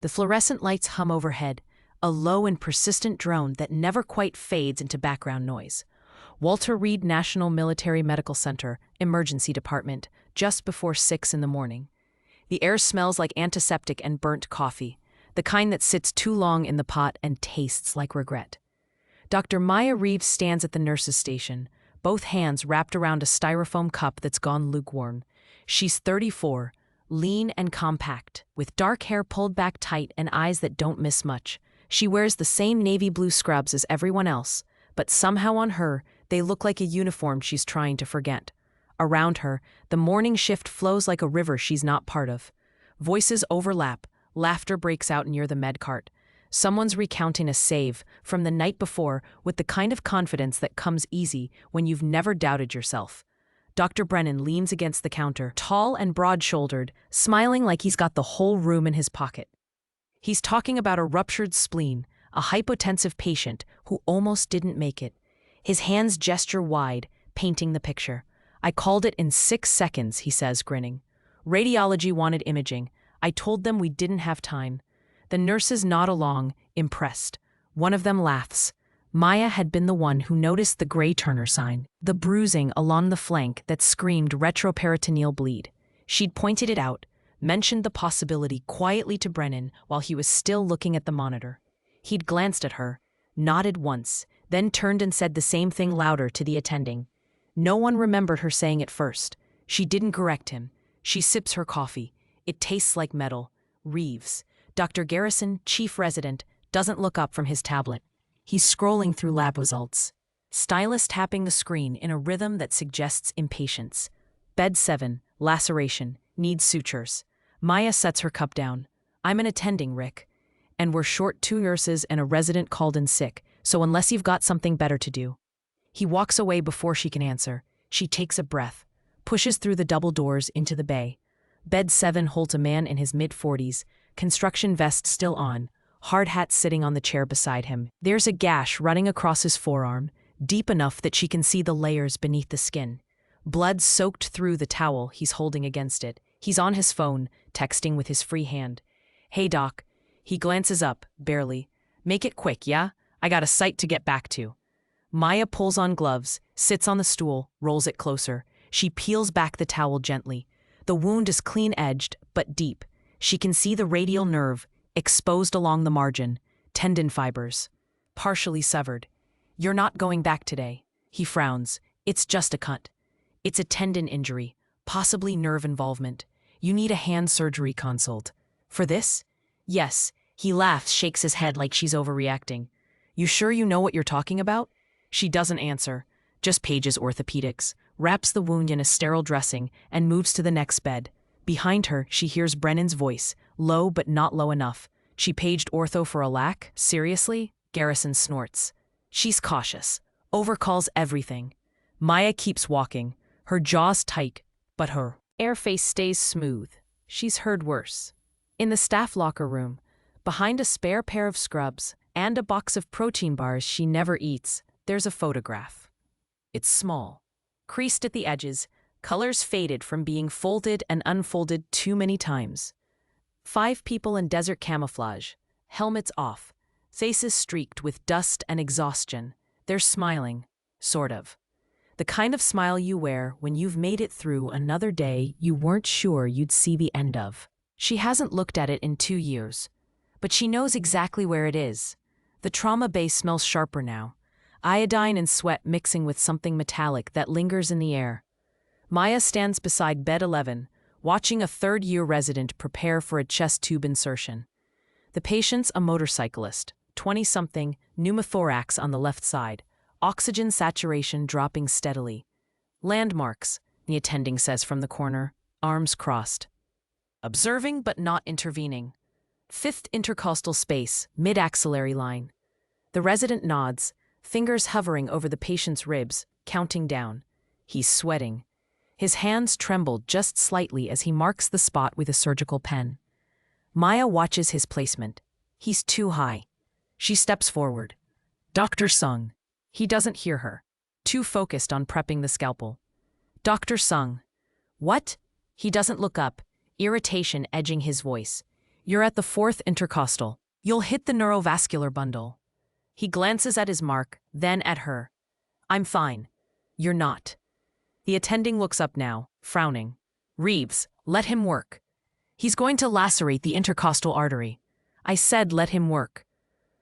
The fluorescent lights hum overhead, a low and persistent drone that never quite fades into background noise. Walter Reed National Military Medical Center, Emergency Department, just before 6 in the morning. The air smells like antiseptic and burnt coffee, the kind that sits too long in the pot and tastes like regret. Dr. Maya Reeves stands at the nurse's station, both hands wrapped around a styrofoam cup that's gone lukewarm. She's 34, lean and compact, with dark hair pulled back tight and eyes that don't miss much. She wears the same navy blue scrubs as everyone else, but somehow on her, they look like a uniform she's trying to forget. Around her, the morning shift flows like a river she's not part of. Voices overlap, laughter breaks out near the med cart. Someone's recounting a save from the night before with the kind of confidence that comes easy when you've never doubted yourself. Dr. Brennan leans against the counter, tall and broad-shouldered, smiling like he's got the whole room in his pocket. He's talking about a ruptured spleen, a hypotensive patient who almost didn't make it. His hands gesture wide, painting the picture. "I called it in 6 seconds," he says, grinning. "Radiology wanted imaging. I told them we didn't have time." The nurses nod along, impressed. One of them laughs. Maya had been the one who noticed the gray Turner sign, the bruising along the flank that screamed retroperitoneal bleed. She'd pointed it out, mentioned the possibility quietly to Brennan while he was still looking at the monitor. He'd glanced at her, nodded once, then turned and said the same thing louder to the attending. No one remembered her saying it first. She didn't correct him. She sips her coffee. It tastes like metal. Reeves, Dr. Garrison, chief resident, doesn't look up from his tablet. He's scrolling through lab results. Stylus tapping the screen in a rhythm that suggests impatience. Bed 7, laceration, needs sutures. Maya sets her cup down. "I'm an attending, Rick. And we're short 2 nurses and a resident called in sick, so unless you've got something better to do." He walks away before she can answer. She takes a breath, pushes through the double doors into the bay. Bed 7 holds a man in his mid-40s, construction vest still on, hard hat sitting on the chair beside him. There's a gash running across his forearm, deep enough that she can see the layers beneath the skin. Blood soaked through the towel he's holding against it. He's on his phone, texting with his free hand. "Hey, Doc." He glances up, barely. "Make it quick, yeah? I got a site to get back to." Maya pulls on gloves, sits on the stool, rolls it closer. She peels back the towel gently. The wound is clean-edged, but deep. She can see the radial nerve, exposed along the margin, tendon fibers, partially severed. "You're not going back today." He frowns. "It's just a cut. It's a tendon injury, possibly nerve involvement. You need a hand surgery consult." "For this?" "Yes." He laughs, shakes his head like she's overreacting. "You sure you know what you're talking about?" She doesn't answer, just pages orthopedics, wraps the wound in a sterile dressing, and moves to the next bed. Behind her, she hears Brennan's voice, low but not low enough. "She paged ortho for a lac? Seriously?" Garrison snorts. She's cautious, overcalls everything. Maya keeps walking, her jaws tight, but her air face stays smooth. She's heard worse. In the staff locker room, behind a spare pair of scrubs and a box of protein bars she never eats, there's a photograph. It's small, creased at the edges, colors faded from being folded and unfolded too many times. 5 people in desert camouflage, helmets off, faces streaked with dust and exhaustion. They're smiling, sort of. The kind of smile you wear when you've made it through another day you weren't sure you'd see the end of. She hasn't looked at it in 2 years, but she knows exactly where it is. The trauma base smells sharper now, iodine and sweat mixing with something metallic that lingers in the air. Maya stands beside bed 11, watching a third-year resident prepare for a chest tube insertion. The patient's a motorcyclist, 20-something, pneumothorax on the left side, oxygen saturation dropping steadily. "Landmarks," the attending says from the corner, arms crossed. "Observing but not intervening. 5th intercostal space, mid-axillary line." The resident nods, fingers hovering over the patient's ribs, counting down. He's sweating. His hands tremble just slightly as he marks the spot with a surgical pen. Maya watches his placement. He's too high. She steps forward. "Dr. Sung." He doesn't hear her, too focused on prepping the scalpel. "Dr. Sung." "What?" He doesn't look up, irritation edging his voice. You're at the fourth intercostal. You'll hit the neurovascular bundle. He glances at his mark, then at her. I'm fine. You're not. The attending looks up now, frowning. Reeves, let him work. He's going to lacerate the intercostal artery. I said let him work.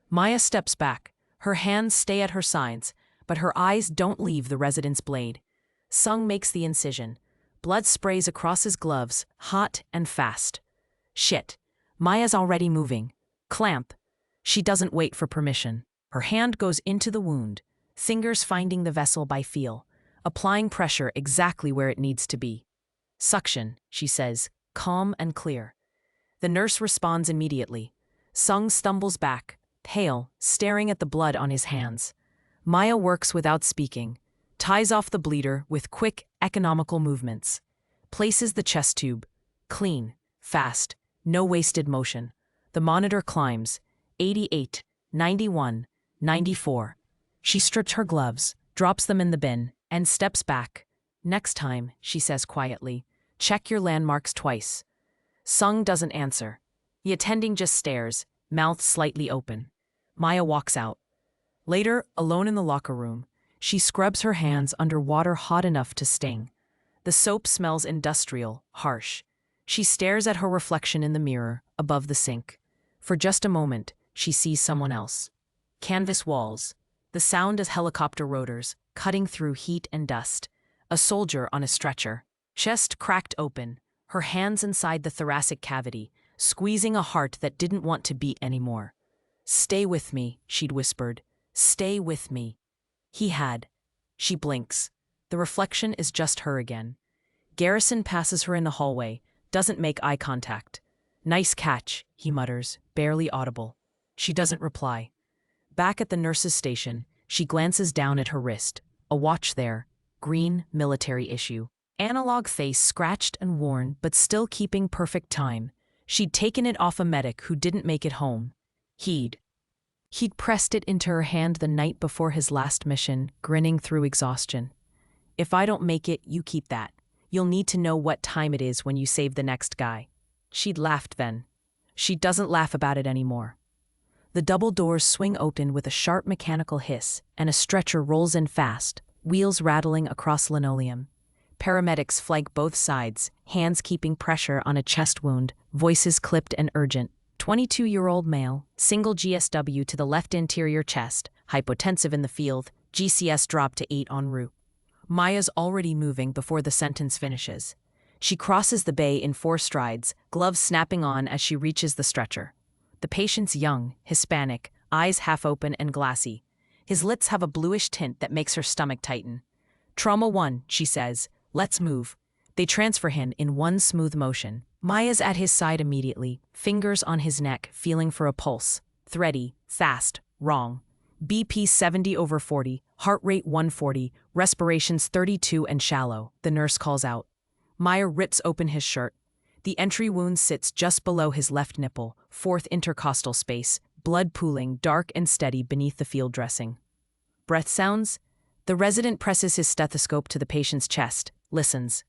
Maya steps back. Her hands stay at her sides, but her eyes don't leave the resident's blade. Sung makes the incision. Blood sprays across his gloves, hot and fast. Shit. Maya's already moving. Clamp. She doesn't wait for permission. Her hand goes into the wound, fingers finding the vessel by feel, applying pressure exactly where it needs to be. Suction, she says, calm and clear. The nurse responds immediately. Sung stumbles back, pale, staring at the blood on his hands. Maya works without speaking, ties off the bleeder with quick, economical movements. Places the chest tube. Clean, fast, no wasted motion. The monitor climbs. 88, 91, 94. She strips her gloves, drops them in the bin, and steps back. Next time, she says quietly, check your landmarks twice. Sung doesn't answer. The attending just stares, mouth slightly open. Maya walks out. Later, alone in the locker room, she scrubs her hands under water hot enough to sting. The soap smells industrial, harsh. She stares at her reflection in the mirror, above the sink. For just a moment, she sees someone else. Canvas walls. The sound of helicopter rotors, cutting through heat and dust. A soldier on a stretcher. Chest cracked open, her hands inside the thoracic cavity, squeezing a heart that didn't want to beat anymore. Stay with me, she'd whispered. Stay with me. He had. She blinks. The reflection is just her again. Garrison passes her in the hallway, doesn't make eye contact. Nice catch, he mutters, barely audible. She doesn't reply. Back at the nurse's station, she glances down at her wrist. A watch there. Green, military issue. Analog face scratched and worn, but still keeping perfect time. She'd taken it off a medic who didn't make it home. He'd pressed it into her hand the night before his last mission, grinning through exhaustion. If I don't make it, you keep that. You'll need to know what time it is when you save the next guy. She'd laughed then. She doesn't laugh about it anymore. The double doors swing open with a sharp mechanical hiss, and a stretcher rolls in fast, wheels rattling across linoleum. Paramedics flank both sides, hands keeping pressure on a chest wound, voices clipped and urgent. 22-year-old male, single GSW to the left anterior chest, hypotensive in the field, GCS dropped to 8 en route. Maya's already moving before the sentence finishes. She crosses the bay in 4 strides, gloves snapping on as she reaches the stretcher. The patient's young, Hispanic, eyes half open and glassy. His lips have a bluish tint that makes her stomach tighten. Trauma 1, she says. Let's move. They transfer him in one smooth motion. Maya's at his side immediately, fingers on his neck, feeling for a pulse. Thready, fast, wrong. BP 70/40, heart rate 140, respirations 32 and shallow, the nurse calls out. Maya rips open his shirt. The entry wound sits just below his left nipple, 4th intercostal space, blood pooling dark and steady beneath the field dressing. Breath sounds? The resident presses his stethoscope to the patient's chest, listens.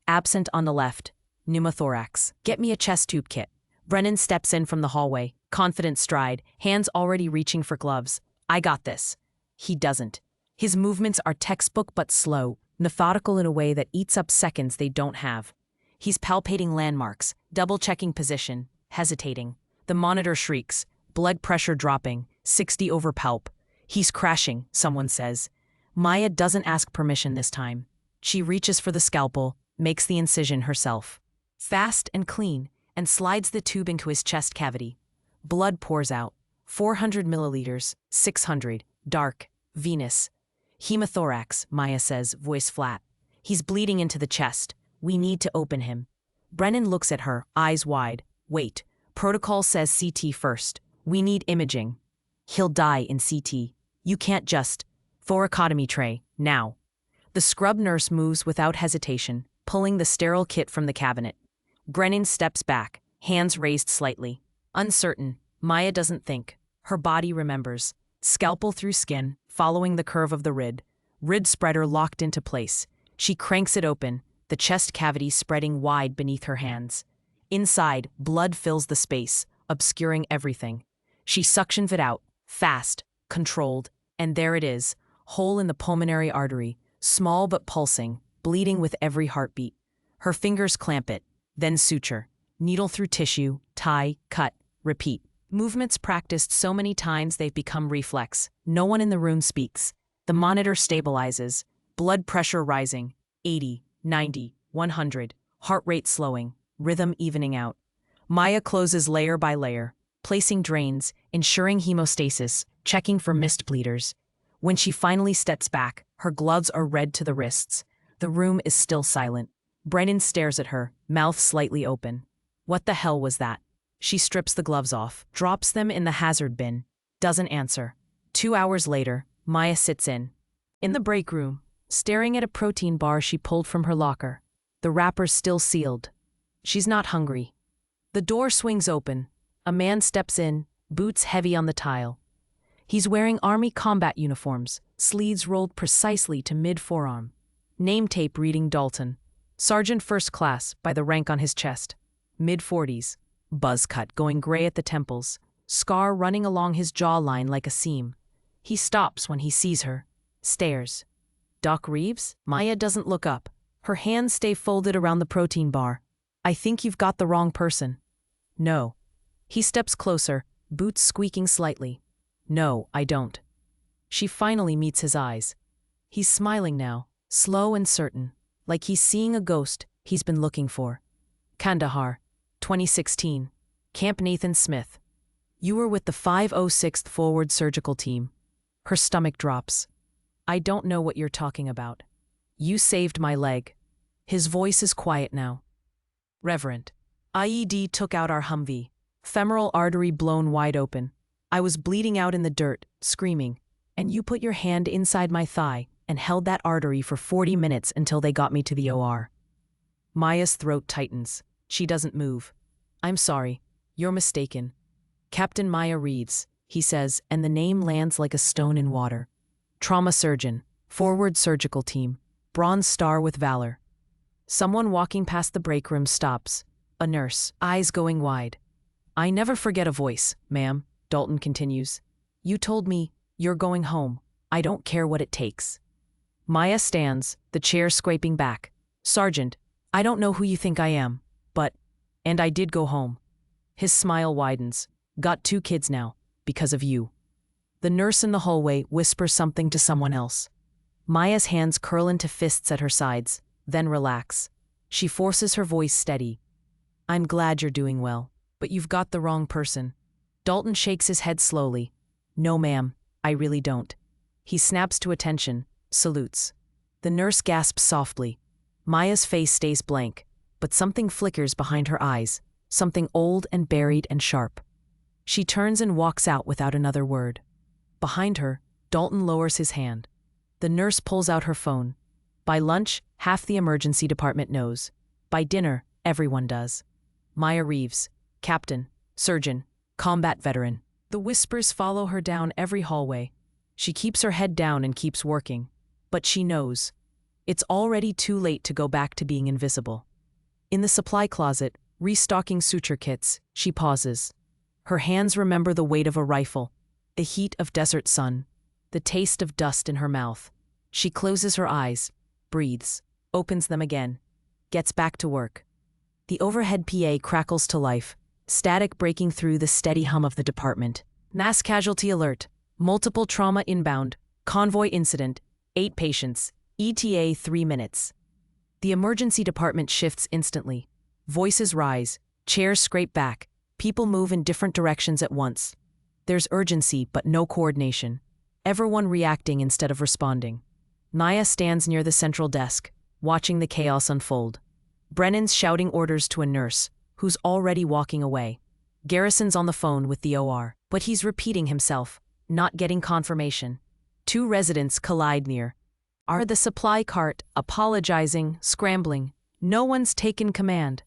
Absent on the left. Pneumothorax. Get me a chest tube kit. Brennan steps in from the hallway, confident stride, hands already reaching for gloves. I got this. He doesn't. His movements are textbook but slow, methodical in a way that eats up seconds they don't have. He's palpating landmarks, double-checking position, hesitating. The monitor shrieks, blood pressure dropping, 60 over palp. He's crashing, someone says. Maya doesn't ask permission this time. She reaches for the scalpel, makes the incision herself. Fast and clean, and slides the tube into his chest cavity. Blood pours out. 400 milliliters, 600, dark, venous. Hemothorax, Maya says, voice flat. He's bleeding into the chest. We need to open him. Brennan looks at her, eyes wide. Wait. Protocol says CT first. We need imaging. He'll die in CT. You can't just. Thoracotomy tray, now. The scrub nurse moves without hesitation, pulling the sterile kit from the cabinet. Brennan steps back, hands raised slightly. Uncertain, Maya doesn't think. Her body remembers. Scalpel through skin, following the curve of the rib. Rib spreader locked into place. She cranks it open, the chest cavity spreading wide beneath her hands. Inside, blood fills the space, obscuring everything. She suctions it out, fast, controlled, and there it is, hole in the pulmonary artery, small but pulsing, bleeding with every heartbeat. Her fingers clamp it, then suture, needle through tissue, tie, cut, repeat. Movements practiced so many times they've become reflex. No one in the room speaks. The monitor stabilizes, blood pressure rising, 80, 90, 100, heart rate slowing, rhythm evening out. Maya closes layer by layer, placing drains, ensuring hemostasis, checking for missed bleeders. When she finally steps back, her gloves are red to the wrists. The room is still silent. Brennan stares at her, mouth slightly open. What the hell was that? She strips the gloves off, drops them in the hazard bin, doesn't answer. 2 hours later, Maya sits in the break room, staring at a protein bar she pulled from her locker. The wrapper's still sealed. She's not hungry. The door swings open. A man steps in, boots heavy on the tile. He's wearing Army combat uniforms, sleeves rolled precisely to mid-forearm. Name tape reading Dalton. Sergeant First Class by the rank on his chest. Mid-40s. Buzz cut going gray at the temples. Scar running along his jawline like a seam. He stops when he sees her. Stares. Doc Reeves? Maya doesn't look up. Her hands stay folded around the protein bar. I think you've got the wrong person. No. He steps closer, boots squeaking slightly. No, I don't. She finally meets his eyes. He's smiling now, slow and certain, like he's seeing a ghost he's been looking for. Kandahar, 2016. Camp Nathan Smith. You were with the 506th Forward Surgical Team. Her stomach drops. I don't know what you're talking about. You saved my leg. His voice is quiet now. Reverend. IED took out our Humvee. Femoral artery blown wide open. I was bleeding out in the dirt, screaming, and you put your hand inside my thigh and held that artery for 40 minutes until they got me to the OR. Maya's throat tightens. She doesn't move. I'm sorry. You're mistaken. Captain Maya Reeves, he says, and the name lands like a stone in water. Trauma surgeon, Forward Surgical Team, Bronze Star with Valor. Someone walking past the break room stops. A nurse, eyes going wide. I never forget a voice, ma'am, Dalton continues. You told me, you're going home. I don't care what it takes. Maya stands, the chair scraping back. Sergeant, I don't know who you think I am, and I did go home. His smile widens. Got 2 kids now, because of you. The nurse in the hallway whispers something to someone else. Maya's hands curl into fists at her sides, then relax. She forces her voice steady. I'm glad you're doing well, but you've got the wrong person. Dalton shakes his head slowly. No, ma'am, I really don't. He snaps to attention, salutes. The nurse gasps softly. Maya's face stays blank, but something flickers behind her eyes, something old and buried and sharp. She turns and walks out without another word. Behind her, Dalton lowers his hand. The nurse pulls out her phone. By lunch, half the emergency department knows. By dinner, everyone does. Maya Reeves, captain, surgeon, combat veteran. The whispers follow her down every hallway. She keeps her head down and keeps working. But she knows. It's already too late to go back to being invisible. In the supply closet, restocking suture kits, she pauses. Her hands remember the weight of a rifle, the heat of desert sun, the taste of dust in her mouth. She closes her eyes, breathes, opens them again, gets back to work. The overhead PA crackles to life, static breaking through the steady hum of the department. Mass casualty alert, multiple trauma inbound, convoy incident, 8 patients, ETA 3 minutes. The emergency department shifts instantly. Voices rise, chairs scrape back, people move in different directions at once. There's urgency but no coordination. Everyone reacting instead of responding. Maya stands near the central desk, watching the chaos unfold. Brennan's shouting orders to a nurse, who's already walking away. Garrison's on the phone with the OR, but he's repeating himself, not getting confirmation. 2 residents collide near. Are the supply cart, apologizing, scrambling. No one's taken command.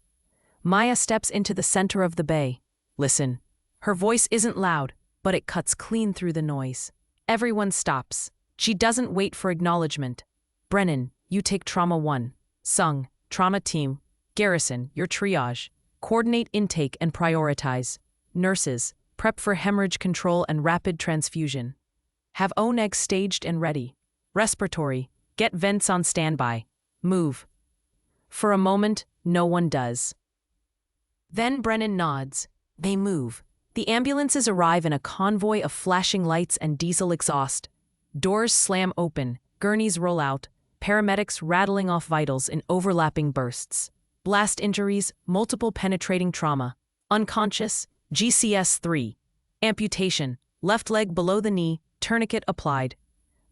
Maya steps into the center of the bay. Listen. Her voice isn't loud, but it cuts clean through the noise. Everyone stops. She doesn't wait for acknowledgement. Brennan, you take trauma 1. Sung, trauma team. Garrison, your triage. Coordinate intake and prioritize. Nurses, prep for hemorrhage control and rapid transfusion. Have ONEG staged and ready. Respiratory, get vents on standby. Move. For a moment, no one does. Then Brennan nods. They move. The ambulances arrive in a convoy of flashing lights and diesel exhaust. Doors slam open, gurneys roll out, paramedics rattling off vitals in overlapping bursts. Blast injuries, multiple penetrating trauma. Unconscious, GCS-3. Amputation, left leg below the knee, tourniquet applied.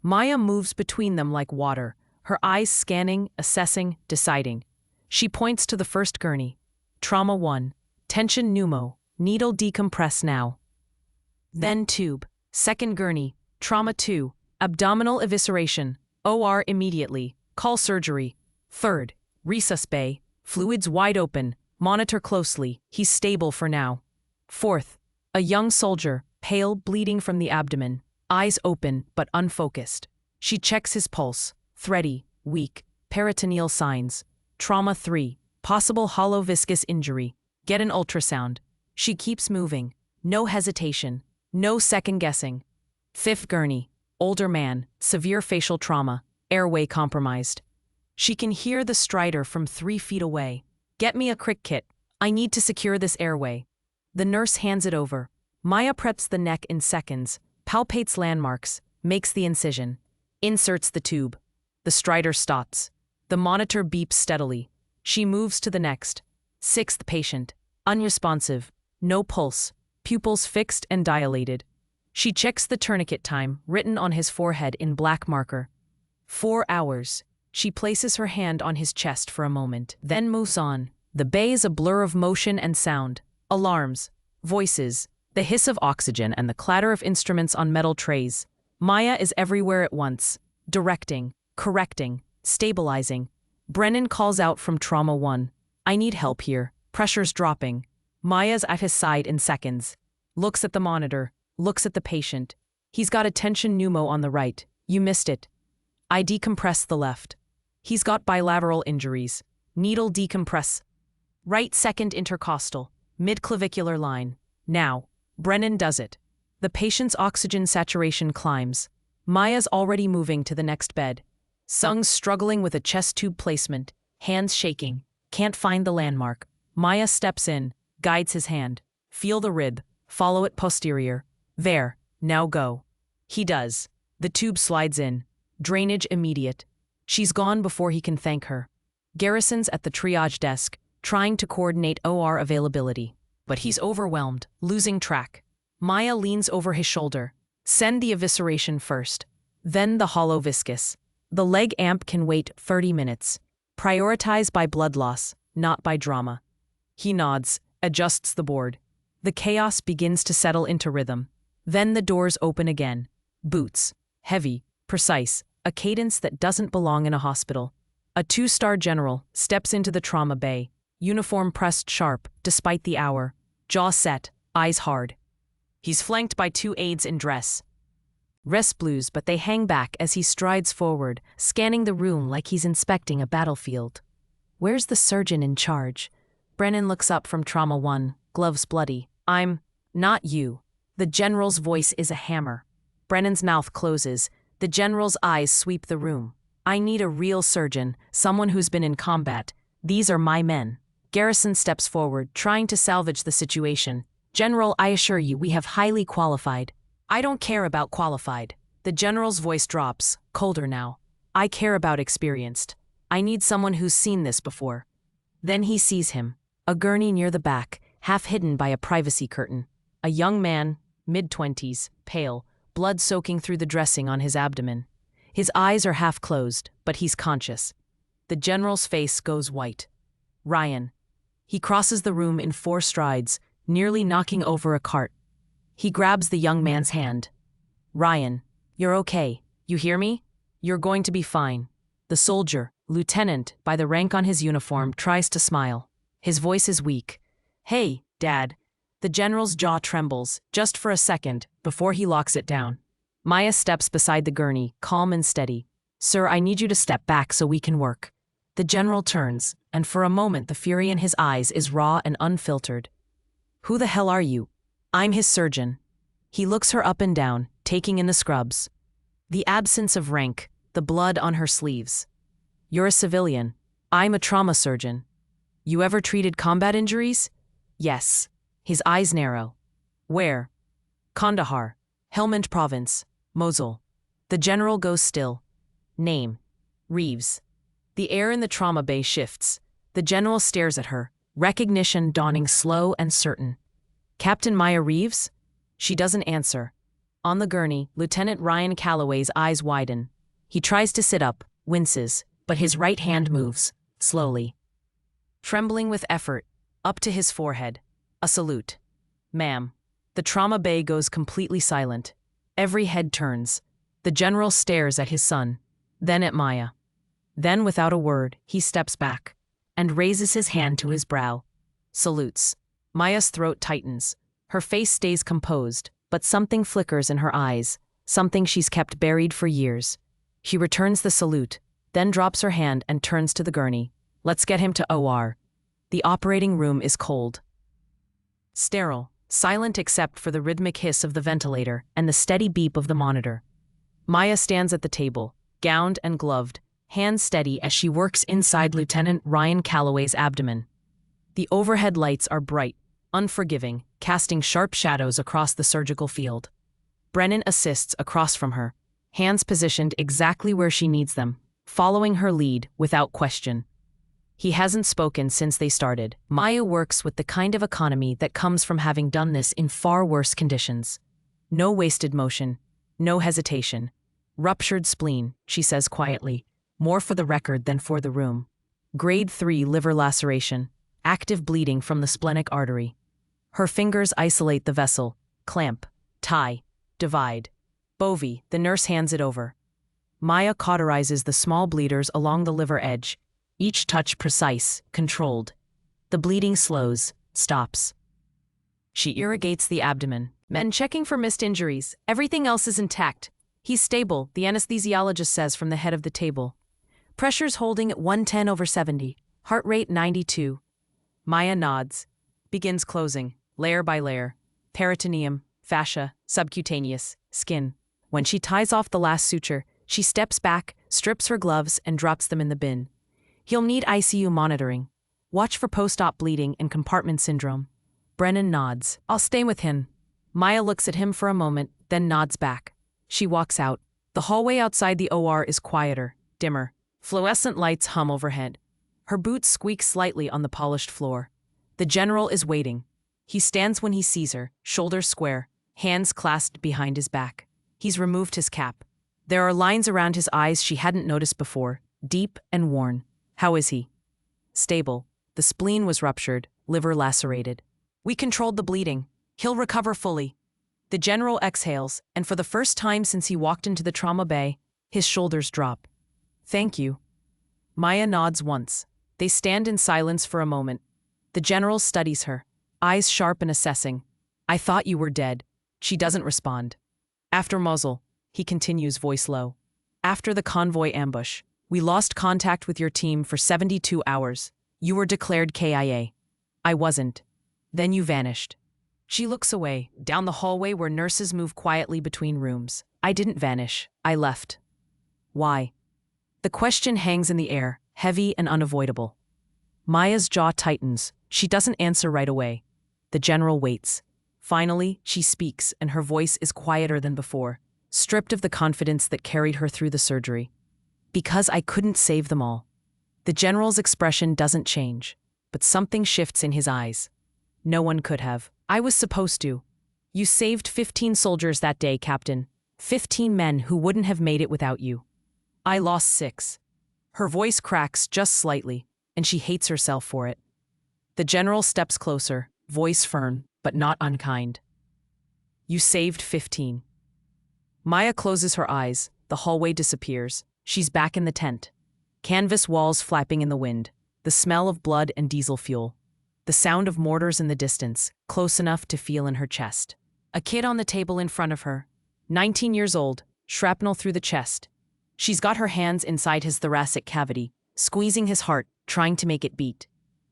Maya moves between them like water, her eyes scanning, assessing, deciding. She points to the first gurney. Trauma 1. Tension pneumo. Needle decompress now. Then tube. Second gurney. Trauma 2. Abdominal evisceration. OR immediately. Call surgery. Third. Resus bay. Fluids wide open. Monitor closely. He's stable for now. Fourth. A young soldier, pale, bleeding from the abdomen. Eyes open but unfocused. She checks his pulse. Thready, weak, peritoneal signs. Trauma 3. Possible hollow viscous injury. Get an ultrasound. She keeps moving. No hesitation. No second guessing. Fifth gurney. Older man. Severe facial trauma. Airway compromised. She can hear the stridor from 3 feet away. Get me a cric kit. I need to secure this airway. The nurse hands it over. Maya preps the neck in seconds, palpates landmarks, makes the incision. Inserts the tube. The stridor stops. The monitor beeps steadily. She moves to the next. Sixth patient. Unresponsive. No pulse. Pupils fixed and dilated. She checks the tourniquet time, written on his forehead in black marker. 4 hours. She places her hand on his chest for a moment, then moves on. The bay is a blur of motion and sound. Alarms. Voices. The hiss of oxygen and the clatter of instruments on metal trays. Maya is everywhere at once. Directing. Correcting. Stabilizing. Brennan calls out from Trauma 1. I need help here. Pressure's dropping. Maya's at his side in seconds. Looks at the monitor. Looks at the patient. He's got a tension pneumo on the right. You missed it. I decompress the left. He's got bilateral injuries. Needle decompress. Right second intercostal. Mid-clavicular line. Now. Brennan does it. The patient's oxygen saturation climbs. Maya's already moving to the next bed. Sung's struggling with a chest tube placement. Hands shaking. Can't find the landmark. Maya steps in. Guides his hand. Feel the rib. Follow it posterior. There. Now go. He does. The tube slides in. Drainage immediate. She's gone before he can thank her. Garrison's at the triage desk, trying to coordinate OR availability. But he's overwhelmed, losing track. Maya leans over his shoulder. Send the evisceration first. Then the hollow viscous. The leg amp can wait 30 minutes. Prioritize by blood loss, not by drama. He nods, adjusts the board. The chaos begins to settle into rhythm. Then the doors open again. Boots. Heavy, precise, a cadence that doesn't belong in a hospital. A 2-star general steps into the trauma bay, uniform pressed sharp despite the hour, jaw set, eyes hard. He's flanked by 2 aides in dress. Res blues, but they hang back as he strides forward, scanning the room like he's inspecting a battlefield. Where's the surgeon in charge? Brennan looks up from Trauma 1, gloves bloody. I'm not you. The general's voice is a hammer. Brennan's mouth closes. The general's eyes sweep the room. I need a real surgeon, someone who's been in combat. These are my men. Garrison steps forward, trying to salvage the situation. General, I assure you, we have highly qualified. I don't care about qualified. The general's voice drops, colder now. I care about experienced. I need someone who's seen this before. Then he sees him. A gurney near the back, half hidden by a privacy curtain. A young man, mid-20s, pale, blood soaking through the dressing on his abdomen. His eyes are half closed, but he's conscious. The general's face goes white. Ryan. He crosses the room in 4 strides, nearly knocking over a cart. He grabs the young man's hand. Ryan, you're okay. You hear me? You're going to be fine. The soldier, lieutenant, by the rank on his uniform, tries to smile. His voice is weak. Hey, Dad. The general's jaw trembles, just for a second, before he locks it down. Maya steps beside the gurney, calm and steady. Sir, I need you to step back so we can work. The general turns, and for a moment the fury in his eyes is raw and unfiltered. Who the hell are you? I'm his surgeon. He looks her up and down, taking in the scrubs. The absence of rank, the blood on her sleeves. You're a civilian. I'm a trauma surgeon. You ever treated combat injuries? Yes. His eyes narrow. Where? Kandahar, Helmand Province, Mosul. The general goes still. Name. Reeves. The air in the trauma bay shifts. The general stares at her, recognition dawning slow and certain. Captain Maya Reeves? She doesn't answer. On the gurney, Lieutenant Ryan Calloway's eyes widen. He tries to sit up, winces, but his right hand moves, slowly. Trembling with effort, up to his forehead. A salute. Ma'am. The trauma bay goes completely silent. Every head turns. The general stares at his son, then at Maya. Then, without a word, he steps back and raises his hand to his brow. Salutes. Maya's throat tightens. Her face stays composed, but something flickers in her eyes, something she's kept buried for years. She returns the salute, then drops her hand and turns to the gurney. Let's get him to OR. The operating room is cold. Sterile, silent except for the rhythmic hiss of the ventilator and the steady beep of the monitor. Maya stands at the table, gowned and gloved, hands steady as she works inside Lieutenant Ryan Calloway's abdomen. The overhead lights are bright, unforgiving, casting sharp shadows across the surgical field. Brennan assists across from her, hands positioned exactly where she needs them, following her lead without question. He hasn't spoken since they started. Maya works with the kind of economy that comes from having done this in far worse conditions. No wasted motion, no hesitation. Ruptured spleen, she says quietly, more for the record than for the room. Grade 3 liver laceration, active bleeding from the splenic artery. Her fingers isolate the vessel, clamp, tie, divide. Bovie, the nurse hands it over. Maya cauterizes the small bleeders along the liver edge, each touch precise, controlled. The bleeding slows, stops. She irrigates the abdomen. Men checking for missed injuries. Everything else is intact. He's stable, the anesthesiologist says from the head of the table. Pressure's holding at 110/70. Heart rate 92. Maya nods. Begins closing, layer by layer. Peritoneum, fascia, subcutaneous, skin. When she ties off the last suture, she steps back, strips her gloves, and drops them in the bin. He'll need ICU monitoring. Watch for post-op bleeding and compartment syndrome. Brennan nods. I'll stay with him. Maya looks at him for a moment, then nods back. She walks out. The hallway outside the OR is quieter, dimmer. Fluorescent lights hum overhead. Her boots squeak slightly on the polished floor. The general is waiting. He stands when he sees her, shoulders square, hands clasped behind his back. He's removed his cap. There are lines around his eyes she hadn't noticed before, deep and worn. How is he? Stable. The spleen was ruptured, liver lacerated. We controlled the bleeding. He'll recover fully. The general exhales, and for the first time since he walked into the trauma bay, his shoulders drop. Thank you. Maya nods once. They stand in silence for a moment. The general studies her, eyes sharp and assessing. I thought you were dead. She doesn't respond. After Mosul, he continues, voice low. After the convoy ambush, we lost contact with your team for 72 hours. You were declared KIA. I wasn't. Then you vanished. She looks away, down the hallway where nurses move quietly between rooms. I didn't vanish. I left. Why? The question hangs in the air, heavy and unavoidable. Maya's jaw tightens. She doesn't answer right away. The general waits. Finally, she speaks, and her voice is quieter than before, stripped of the confidence that carried her through the surgery. Because I couldn't save them all. The general's expression doesn't change, but something shifts in his eyes. No one could have. I was supposed to. You saved 15 soldiers that day, Captain. 15 men who wouldn't have made it without you. I lost 6. Her voice cracks just slightly, and she hates herself for it. The general steps closer, voice firm, but not unkind. You saved 15. Maya closes her eyes. The hallway disappears. She's back in the tent. Canvas walls flapping in the wind. The smell of blood and diesel fuel. The sound of mortars in the distance, close enough to feel in her chest. A kid on the table in front of her. 19 years old, shrapnel through the chest. She's got her hands inside his thoracic cavity, squeezing his heart, trying to make it beat.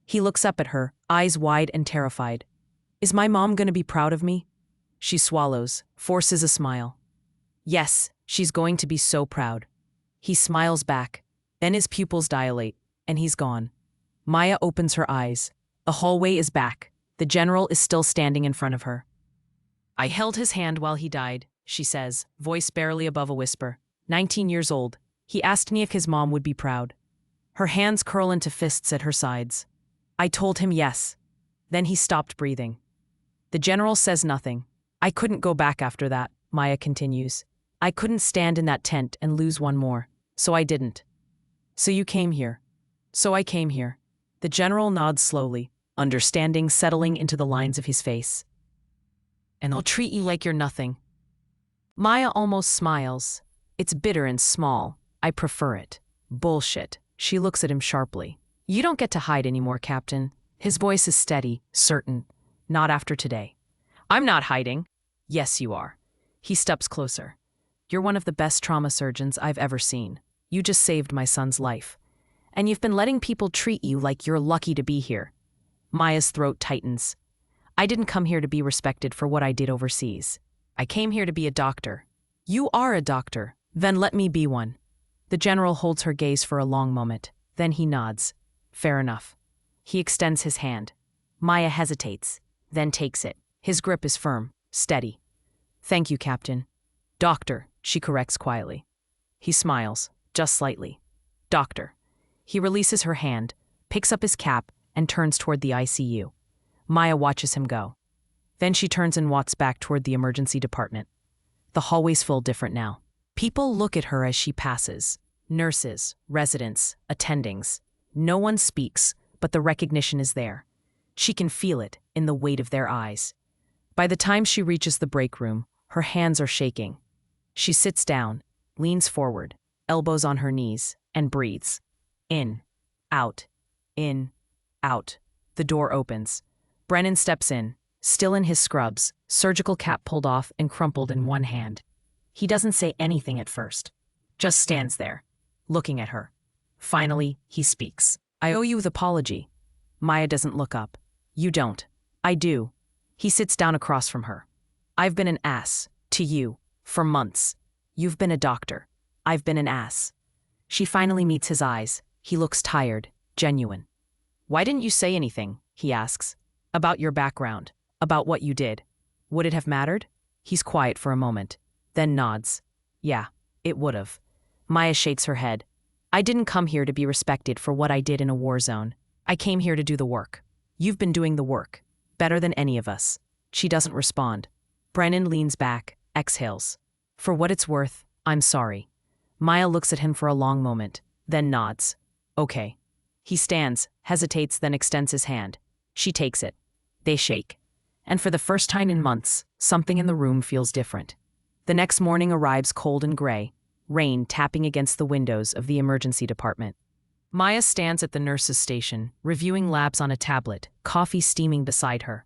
He looks up at her, eyes wide and terrified. Is my mom going to be proud of me? She swallows, forces a smile. Yes, she's going to be so proud. He smiles back. Then his pupils dilate, and he's gone. Maya opens her eyes. The hallway is back. The general is still standing in front of her. I held his hand while he died, she says, voice barely above a whisper. 19 years old. He asked me if his mom would be proud. Her hands curl into fists at her sides. I told him yes. Then he stopped breathing. The general says nothing. I couldn't go back after that, Maya continues. I couldn't stand in that tent and lose one more. So I didn't. So you came here. So I came here. The general nods slowly, understanding settling into the lines of his face. And I'll treat you like you're nothing. Maya almost smiles. It's bitter and small. I prefer it. Bullshit. She looks at him sharply. You don't get to hide anymore, Captain. His voice is steady, certain. Not after today. I'm not hiding. Yes, you are. He steps closer. You're one of the best trauma surgeons I've ever seen. You just saved my son's life. And you've been letting people treat you like you're lucky to be here. Maya's throat tightens. I didn't come here to be respected for what I did overseas. I came here to be a doctor. You are a doctor. Then let me be one. The general holds her gaze for a long moment. Then he nods. Fair enough. He extends his hand. Maya hesitates, then takes it. His grip is firm, steady. Thank you, Captain. Doctor, she corrects quietly. He smiles, just slightly. Doctor. He releases her hand, picks up his cap, and turns toward the ICU. Maya watches him go. Then she turns and walks back toward the emergency department. The hallways feel different now. People look at her as she passes. Nurses, residents, attendings. No one speaks, but the recognition is there. She can feel it in the weight of their eyes. By the time she reaches the break room, her hands are shaking. She sits down, leans forward, elbows on her knees, and breathes. In, out, in, out. The door opens. Brennan steps in, still in his scrubs, surgical cap pulled off and crumpled in one hand. He doesn't say anything at first, just stands there, looking at her. Finally, he speaks. I owe you the apology. Maya doesn't look up. You don't. I do. He sits down across from her. I've been an ass, to you, for months. You've been a doctor. I've been an ass. She finally meets his eyes. He looks tired, genuine. Why didn't you say anything, he asks. About your background, about what you did. Would it have mattered? He's quiet for a moment, then nods. Yeah, it would've. Maya shakes her head. I didn't come here to be respected for what I did in a war zone. I came here to do the work. You've been doing the work. Better than any of us. She doesn't respond. Brennan leans back, exhales. For what it's worth, I'm sorry. Maya looks at him for a long moment, then nods. Okay. He stands, hesitates, then extends his hand. She takes it. They shake. And for the first time in months, something in the room feels different. The next morning arrives cold and gray, rain tapping against the windows of the emergency department. Maya stands at the nurse's station, reviewing labs on a tablet, coffee steaming beside her.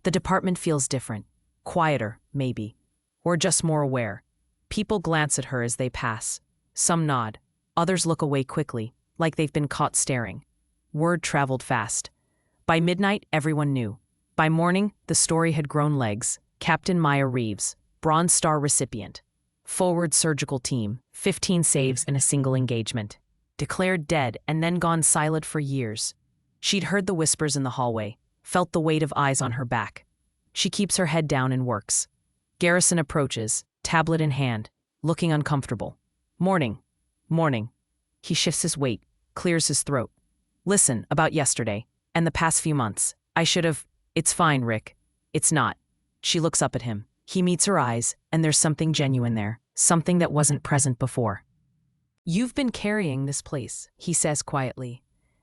The department feels different. Quieter, maybe. Or just more aware. People glance at her as they pass. Some nod. Others look away quickly, like they've been caught staring. Word traveled fast. By midnight, everyone knew. By morning, the story had grown legs. Captain Maya Reeves, Bronze Star recipient. Forward surgical team, 15 saves in a single engagement. Declared dead and then gone silent for years. She'd heard the whispers in the hallway, felt the weight of eyes on her back. She keeps her head down and works. Garrison approaches, tablet in hand, looking uncomfortable. Morning. Morning. He shifts his weight, clears his throat. Listen, about yesterday, and the past few months. I should have... It's fine, Rick. It's not. She looks up at him. He meets her eyes, and there's something genuine there, something that wasn't present before. You've been carrying this place, he says quietly,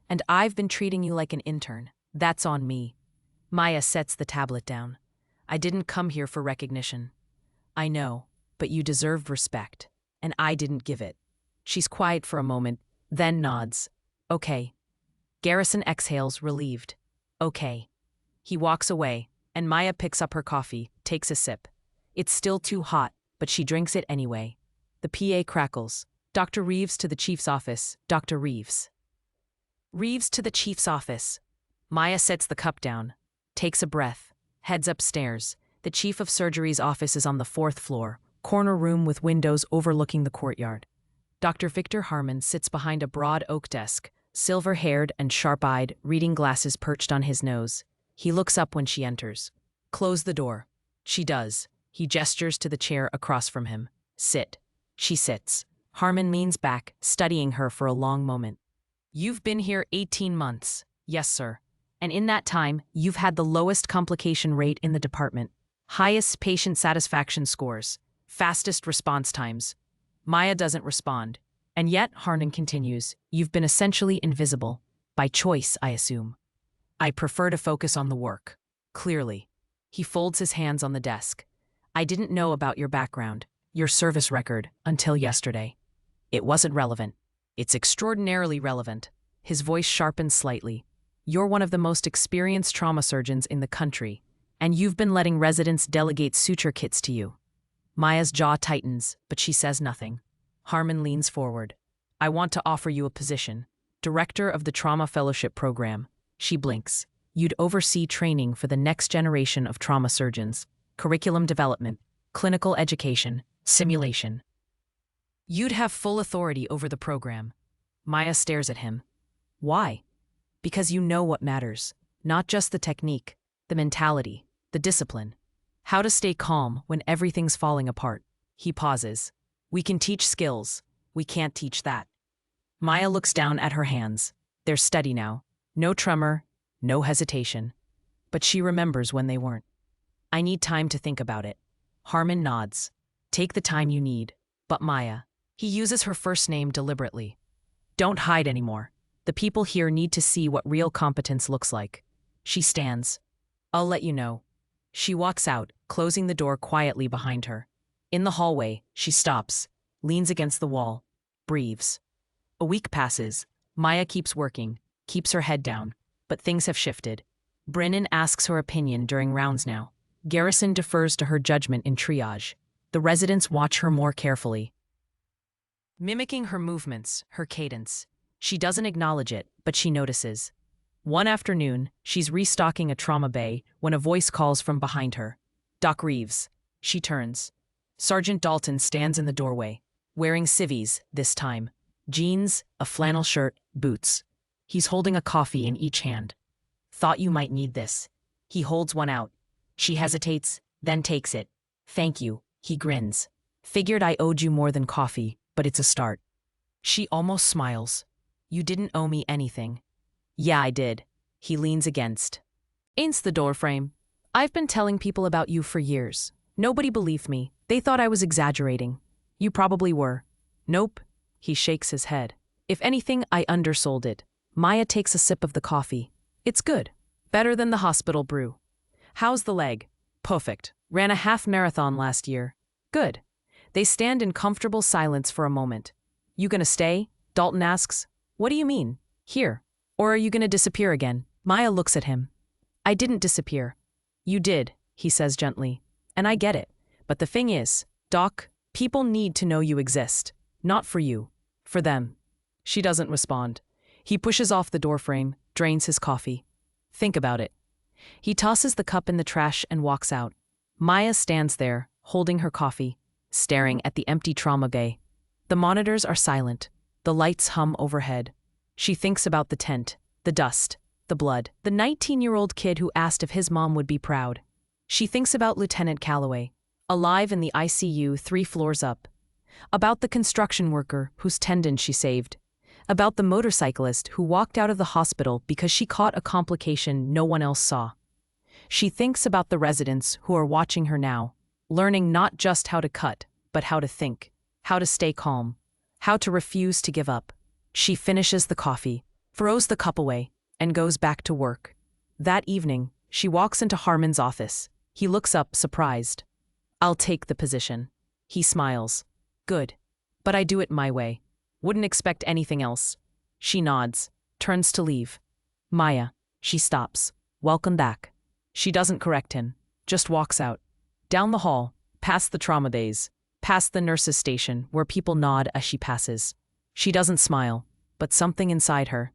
and I've been treating you like an intern. That's on me. Maya sets the tablet down. I didn't come here for recognition. I know, but you deserved respect, and I didn't give it. She's quiet for a moment, then nods. Okay. Garrison exhales, relieved. Okay. He walks away, and Maya picks up her coffee, takes a sip. It's still too hot, but she drinks it anyway. The PA crackles. Dr. Reeves to the chief's office. Dr. Reeves. Reeves to the chief's office. Maya sets the cup down, takes a breath, heads upstairs. The chief of surgery's office is on the 4th floor, corner room with windows overlooking the courtyard. Dr. Victor Harmon sits behind a broad oak desk, silver-haired and sharp-eyed, reading glasses perched on his nose. He looks up when she enters. Close the door. She does. He gestures to the chair across from him. Sit. She sits. Harmon leans back, studying her for a long moment. You've been here 18 months. Yes, sir. And in that time, you've had the lowest complication rate in the department, highest patient satisfaction scores, fastest response times. Maya doesn't respond. And yet, Harmon continues, you've been essentially invisible. By choice, I assume. I prefer to focus on the work. Clearly. He folds his hands on the desk. I didn't know about your background, your service record, until yesterday. It wasn't relevant. It's extraordinarily relevant. His voice sharpens slightly. You're one of the most experienced trauma surgeons in the country, and you've been letting residents delegate suture kits to you. Maya's jaw tightens, but she says nothing. Harmon leans forward. I want to offer you a position, director of the Trauma Fellowship Program. She blinks. You'd oversee training for the next generation of trauma surgeons, curriculum development, clinical education, simulation. You'd have full authority over the program. Maya stares at him. Why? Because you know what matters. Not just the technique, the mentality, the discipline. How to stay calm when everything's falling apart. He pauses. We can teach skills. We can't teach that. Maya looks down at her hands. They're steady now. No tremor, no hesitation. But she remembers when they weren't. I need time to think about it. Harmon nods. Take the time you need. But Maya. He uses her first name deliberately. Don't hide anymore. The people here need to see what real competence looks like. She stands. I'll let you know. She walks out, closing the door quietly behind her. In the hallway, she stops, leans against the wall, breathes. A week passes. Maya keeps working, keeps her head down, but things have shifted. Brennan asks her opinion during rounds now. Garrison defers to her judgment in triage. The residents watch her more carefully, mimicking her movements, her cadence. She doesn't acknowledge it, but she notices. One afternoon, she's restocking a trauma bay when a voice calls from behind her. Doc Reeves. She turns. Sergeant Dalton stands in the doorway, wearing civvies this time. Jeans, a flannel shirt, boots. He's holding a coffee in each hand. Thought you might need this. He holds one out. She hesitates, then takes it. Thank you, he grins. Figured I owed you more than coffee, but it's a start. She almost smiles. You didn't owe me anything. Yeah, I did. He leans against. Ain't the doorframe. I've been telling people about you for years. Nobody believed me. They thought I was exaggerating. You probably were. Nope. He shakes his head. If anything, I undersold it. Maya takes a sip of the coffee. It's good. Better than the hospital brew. How's the leg? Perfect. Ran a half marathon last year. Good. They stand in comfortable silence for a moment. You gonna stay? Dalton asks. What do you mean? Here. Or are you gonna disappear again? Maya looks at him. I didn't disappear. You did, he says gently. And I get it. But the thing is, Doc, people need to know you exist. Not for you. For them. She doesn't respond. He pushes off the doorframe, drains his coffee. Think about it. He tosses the cup in the trash and walks out. Maya stands there, holding her coffee, staring at the empty trauma bay. The monitors are silent. The lights hum overhead. She thinks about the tent, the dust, the blood, the 19-year-old kid who asked if his mom would be proud. She thinks about Lieutenant Calloway, alive in the ICU 3 floors up. About the construction worker whose tendon she saved. About the motorcyclist who walked out of the hospital because she caught a complication no one else saw. She thinks about the residents who are watching her now, learning not just how to cut, but how to think, how to stay calm, how to refuse to give up. She finishes the coffee, throws the cup away, and goes back to work. That evening, she walks into Harmon's office. He looks up, surprised. I'll take the position. He smiles. Good. But I do it my way. Wouldn't expect anything else. She nods, turns to leave. Maya. She stops. Welcome back. She doesn't correct him, just walks out. Down the hall, past the trauma bays, past the nurses' station where people nod as she passes. She doesn't smile, but something inside her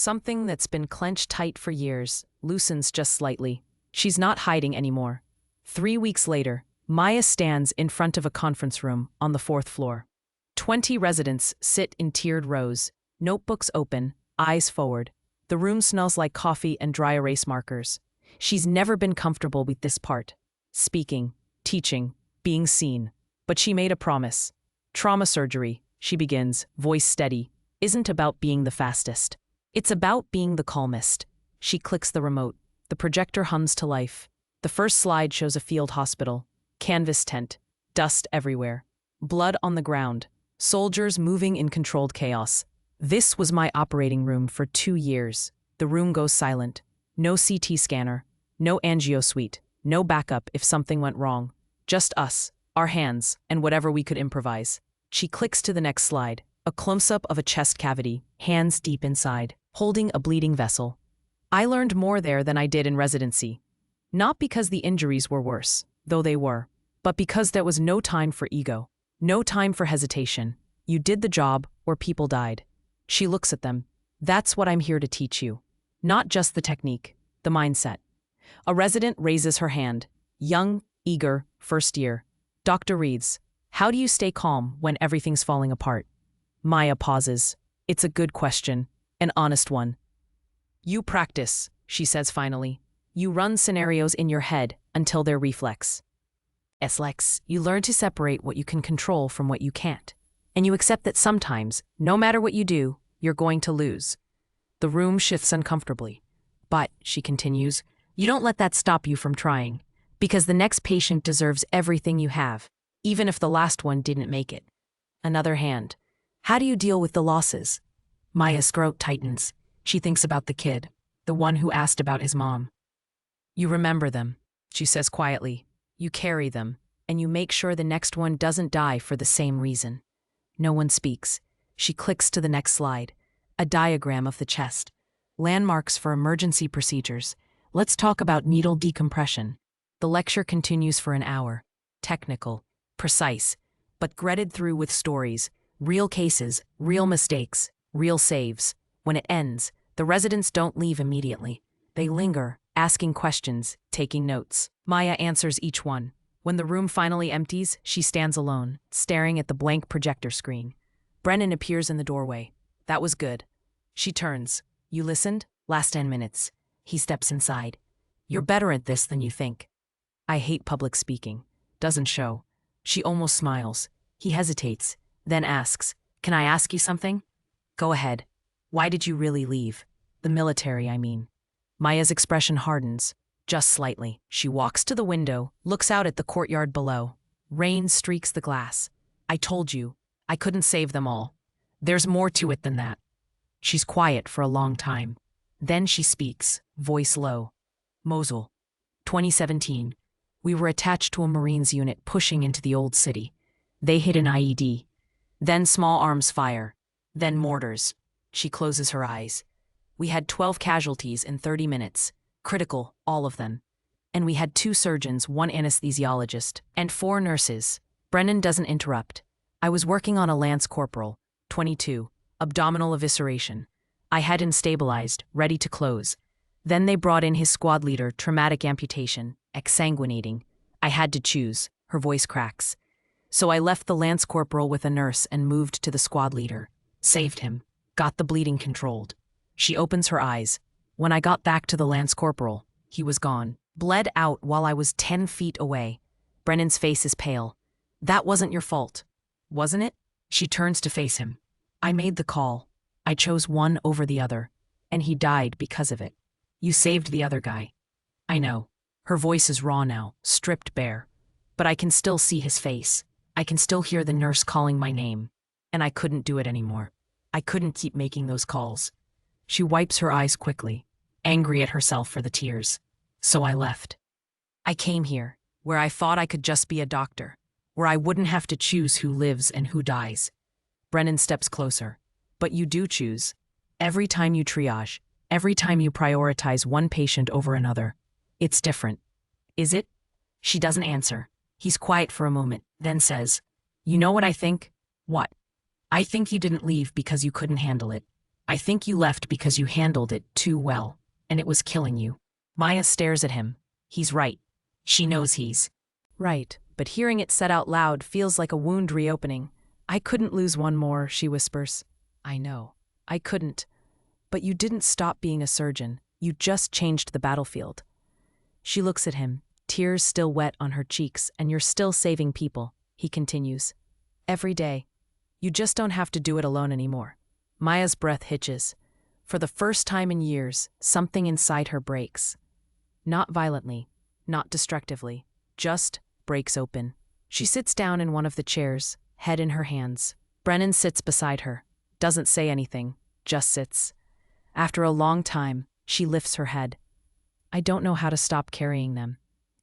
Something that's been clenched tight for years loosens just slightly. She's not hiding anymore. 3 weeks later, Maya stands in front of a conference room on the 4th floor. 20 residents sit in tiered rows, notebooks open, eyes forward. The room smells like coffee and dry erase markers. She's never been comfortable with this part. Speaking, teaching, being seen. But she made a promise. Trauma surgery, she begins, voice steady, isn't about being the fastest. It's about being the calmest. She clicks the remote. The projector hums to life. The first slide shows a field hospital. Canvas tent. Dust everywhere. Blood on the ground. Soldiers moving in controlled chaos. This was my operating room for 2 years. The room goes silent. No CT scanner. No angio suite. No backup if something went wrong. Just us, our hands, and whatever we could improvise. She clicks to the next slide. A close-up of a chest cavity, hands deep inside, holding a bleeding vessel. I learned more there than I did in residency. Not because the injuries were worse, though they were, but because there was no time for ego. No time for hesitation. You did the job, or people died. She looks at them. That's what I'm here to teach you. Not just the technique, the mindset. A resident raises her hand. Young, eager, first year. Dr. Reeds, how do you stay calm when everything's falling apart? Maya pauses. It's a good question, an honest one. You practice, she says finally. You run scenarios in your head until they're reflex. Lex, you learn to separate what you can control from what you can't. And you accept that sometimes, no matter what you do, you're going to lose. The room shifts uncomfortably. But, she continues, you don't let that stop you from trying. Because the next patient deserves everything you have, even if the last one didn't make it. Another hand. How do you deal with the losses? Maya's throat tightens. She thinks about the kid, the one who asked about his mom. You remember them, she says quietly. You carry them, and you make sure the next one doesn't die for the same reason. No one speaks. She clicks to the next slide. A diagram of the chest. Landmarks for emergency procedures. Let's talk about needle decompression. The lecture continues for an hour. Technical, precise, but threaded through with stories, real cases, real mistakes, real saves. When it ends, the residents don't leave immediately. They linger, asking questions, taking notes. Maya answers each one. When the room finally empties, she stands alone, staring at the blank projector screen. Brennan appears in the doorway. That was good. She turns. You listened? Last 10 minutes. He steps inside. You're better at this than you think. I hate public speaking. Doesn't show. She almost smiles. He hesitates, then asks, Can I ask you something? Go ahead. Why did you really leave? The military, I mean. Maya's expression hardens, just slightly. She walks to the window, looks out at the courtyard below. Rain streaks the glass. I told you, I couldn't save them all. There's more to it than that. She's quiet for a long time. Then she speaks, voice low. Mosul, 2017. We were attached to a Marines unit pushing into the old city. They hit an IED. Then small arms fire. Then mortars. She closes her eyes. We had 12 casualties in 30 minutes. Critical, all of them. And we had 2 surgeons, 1 anesthesiologist, and 4 nurses. Brennan doesn't interrupt. I was working on a lance corporal, 22, abdominal evisceration. I had him stabilized, ready to close. Then they brought in his squad leader, traumatic amputation, exsanguinating. I had to choose. Her voice cracks. So I left the lance corporal with a nurse and moved to the squad leader. Saved him. Got the bleeding controlled. She opens her eyes. When I got back to the lance corporal, he was gone. Bled out while I was 10 feet away. Brennan's face is pale. That wasn't your fault, wasn't it? She turns to face him. I made the call. I chose one over the other, and he died because of it. You saved the other guy. I know. Her voice is raw now, stripped bare. But I can still see his face. I can still hear the nurse calling my name. And I couldn't do it anymore. I couldn't keep making those calls. She wipes her eyes quickly, angry at herself for the tears. So I left. I came here, where I thought I could just be a doctor, where I wouldn't have to choose who lives and who dies. Brennan steps closer. But you do choose. Every time you triage, every time you prioritize one patient over another. It's different. Is it? She doesn't answer. He's quiet for a moment, then says, You know what I think? What? I think you didn't leave because you couldn't handle it. I think you left because you handled it too well, and it was killing you. Maya stares at him. He's right. She knows he's right, but hearing it said out loud feels like a wound reopening. I couldn't lose one more, she whispers. I know. I couldn't. But you didn't stop being a surgeon. You just changed the battlefield. She looks at him, tears still wet on her cheeks, and you're still saving people, he continues. Every day. You just don't have to do it alone anymore. Maya's breath hitches. For the first time in years, something inside her breaks. Not violently, not destructively, just breaks open. She sits down in one of the chairs, head in her hands. Brennan sits beside her, doesn't say anything, just sits. After a long time, she lifts her head. I don't know how to stop carrying them.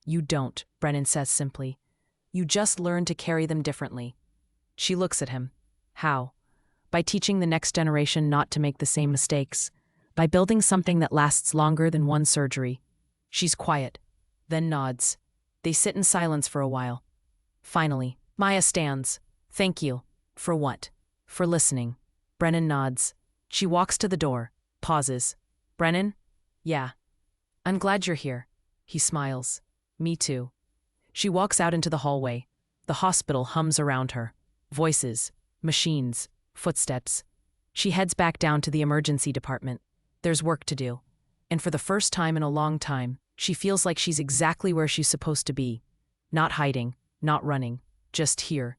You don't, Brennan says simply. You just learn to carry them differently. She looks at him. How? By teaching the next generation not to make the same mistakes. By building something that lasts longer than one surgery. She's quiet, then nods. They sit in silence for a while. Finally, Maya stands. Thank you. For what? For listening. Brennan nods. She walks to the door, pauses. Brennan? Yeah. I'm glad you're here. He smiles. Me too. She walks out into the hallway. The hospital hums around her. Voices, machines, footsteps. She heads back down to the emergency department. There's work to do. And for the first time in a long time, she feels like she's exactly where she's supposed to be. Not hiding, not running, just here.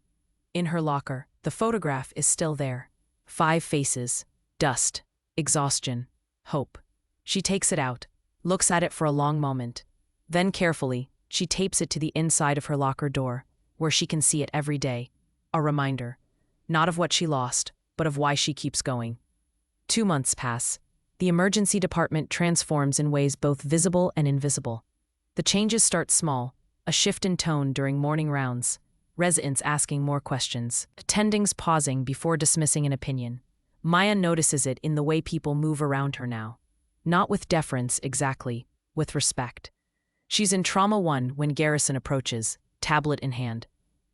In her locker, the photograph is still there. 5 faces, dust, exhaustion, hope. She takes it out, looks at it for a long moment. Then carefully, she tapes it to the inside of her locker door, where she can see it every day. A reminder, not of what she lost, but of why she keeps going. 2 months pass. The emergency department transforms in ways both visible and invisible. The changes start small, a shift in tone during morning rounds, residents asking more questions, attendings pausing before dismissing an opinion. Maya notices it in the way people move around her now. Not with deference, exactly, with respect. She's in Trauma 1 when Garrison approaches, tablet in hand.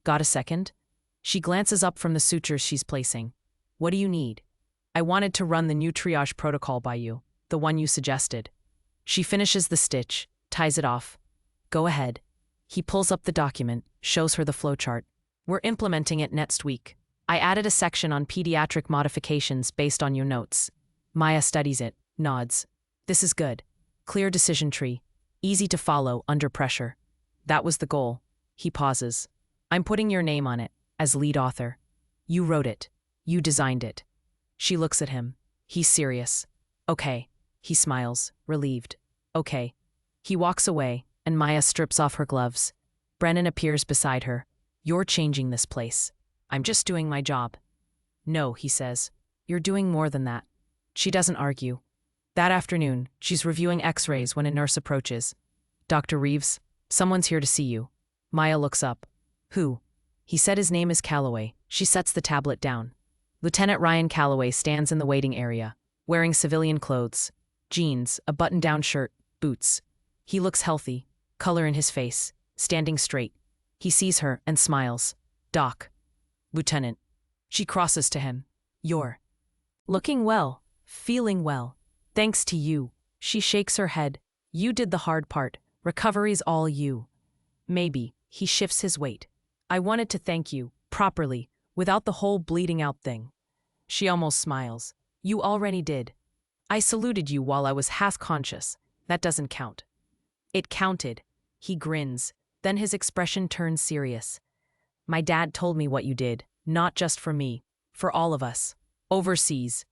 Got a second? She glances up from the sutures she's placing. What do you need? I wanted to run the new triage protocol by you, the one you suggested. She finishes the stitch, ties it off. Go ahead. He pulls up the document, shows her the flowchart. We're implementing it next week. I added a section on pediatric modifications based on your notes. Maya studies it, nods. This is good. Clear decision tree. Easy to follow under pressure. That was the goal. He pauses. I'm putting your name on it, as lead author. You wrote it. You designed it. She looks at him. He's serious. Okay. He smiles, relieved. Okay. He walks away, and Maya strips off her gloves. Brennan appears beside her. You're changing this place. I'm just doing my job. No, he says. You're doing more than that. She doesn't argue. That afternoon, she's reviewing x-rays when a nurse approaches. Dr. Reeves, someone's here to see you. Maya looks up. Who? He said his name is Calloway. She sets the tablet down. Lieutenant Ryan Calloway stands in the waiting area, wearing civilian clothes, jeans, a button-down shirt, boots. He looks healthy, color in his face, standing straight. He sees her and smiles. Doc. Lieutenant. She crosses to him. You're looking well, feeling well. Thanks to you. She shakes her head. You did the hard part. Recovery's all you. Maybe. He shifts his weight. I wanted to thank you, properly, without the whole bleeding out thing. She almost smiles. You already did. I saluted you while I was half-conscious. That doesn't count. It counted. He grins. Then his expression turns serious. My dad told me what you did, not just for me, for all of us. Overseas.